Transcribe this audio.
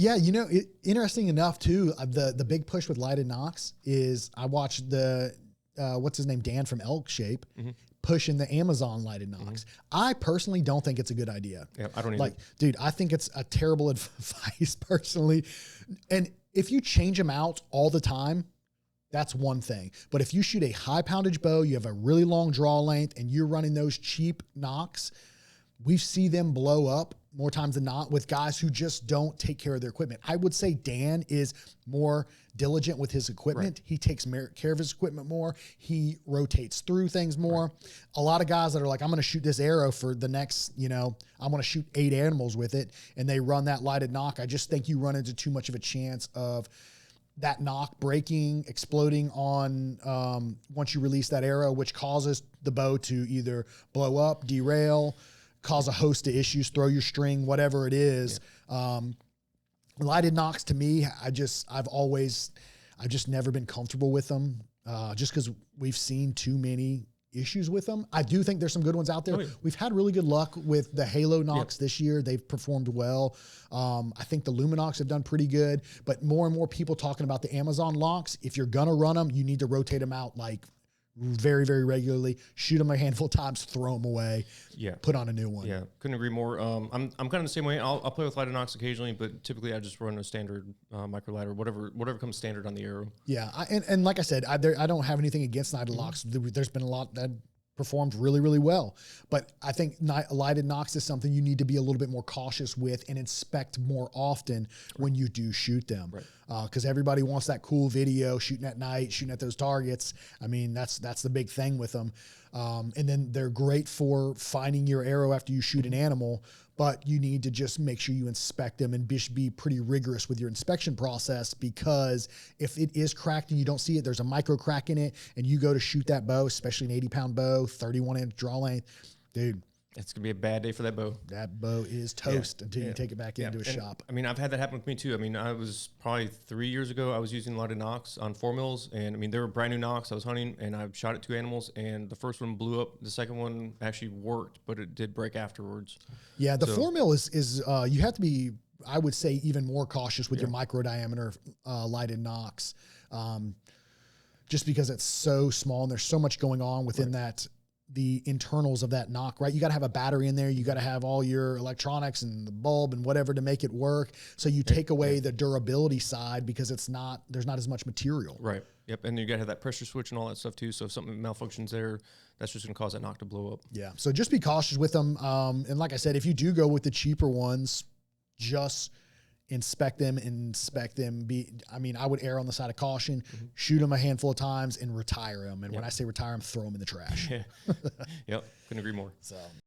Yeah, you know, interesting enough too. The big push with lighted nocks is I watched the what's his name, Dan from Elk Shape, pushing the Amazon lighted nocks. I personally don't think it's a good idea. Yeah, I don't either. Like, dude, I think it's a terrible advice personally. And if you change them out all the time, that's one thing. But if you shoot a high poundage bow, you have a really long draw length, and you're running those cheap nocks, we see them blow up more times than not with guys who just don't take care of their equipment. I would say Dan is more diligent with his equipment. Right. He takes care of his equipment more. He rotates through things more. Right. A lot of guys that are like, I'm going to shoot this arrow for the next, you know, I'm going to shoot 8 animals with it, and they run that lighted nock. I just think you run into too much of a chance of that nock breaking, exploding on once you release that arrow, which causes the bow to either blow up, derail, cause a host of issues, throw your string, whatever it is. Yeah. Lighted nocks to me, I've just never been comfortable with them, just because we've seen too many issues with them. I do think there's some good ones out there. Oh, yeah. We've had really good luck with the Halo Nocks this year. They've performed well. I think the Lumenoks have done pretty good, but more and more people talking about the Amazon locks. If you're going to run them, you need to rotate them out like very, very regularly, shoot them a handful of times, throw them away, put on a new one. Yeah, couldn't agree more. I'm kind of the same way. I'll play with lighted nocks occasionally, but typically I just run a standard micro lighter, whatever comes standard on the arrow. Yeah, and like I said, I don't have anything against lighted nocks. There's been a lot that performed really, really well. But I think lighted nocks is something you need to be a little bit more cautious with and inspect more often when you do shoot them. Because everybody wants that cool video, shooting at night, shooting at those targets. I mean, that's the big thing with them. And then they're great for finding your arrow after you shoot an animal, but you need to just make sure you inspect them and be pretty rigorous with your inspection process, because if it is cracked and you don't see it, there's a micro crack in it, and you go to shoot that bow, especially an 80-pound bow, 31-inch draw length, dude, it's going to be a bad day for that bow. That bow is toast until you take it back into a shop. I mean, I've had that happen with me too. I mean, I was probably 3 years ago, I was using a lot of nocks on 4 mils, and I mean, they were brand new nocks. I was hunting and I shot at 2 animals, and the first one blew up. The second one actually worked, but it did break afterwards. Yeah, the 4 mil is you have to be, I would say, even more cautious with your micro diameter lighted nocks, just because it's so small and there's so much going on within the internals of that nock, right? You got to have a battery in there. You got to have all your electronics and the bulb and whatever to make it work. So you take away the durability side because there's not as much material. Right. Yep. And you got to have that pressure switch and all that stuff too. So if something malfunctions there, that's just going to cause that nock to blow up. Yeah. So just be cautious with them. And like I said, if you do go with the cheaper ones, just inspect them. I mean, I would err on the side of caution, shoot them a handful of times and retire them. And when I say retire them, throw them in the trash. Yep. Couldn't agree more. So.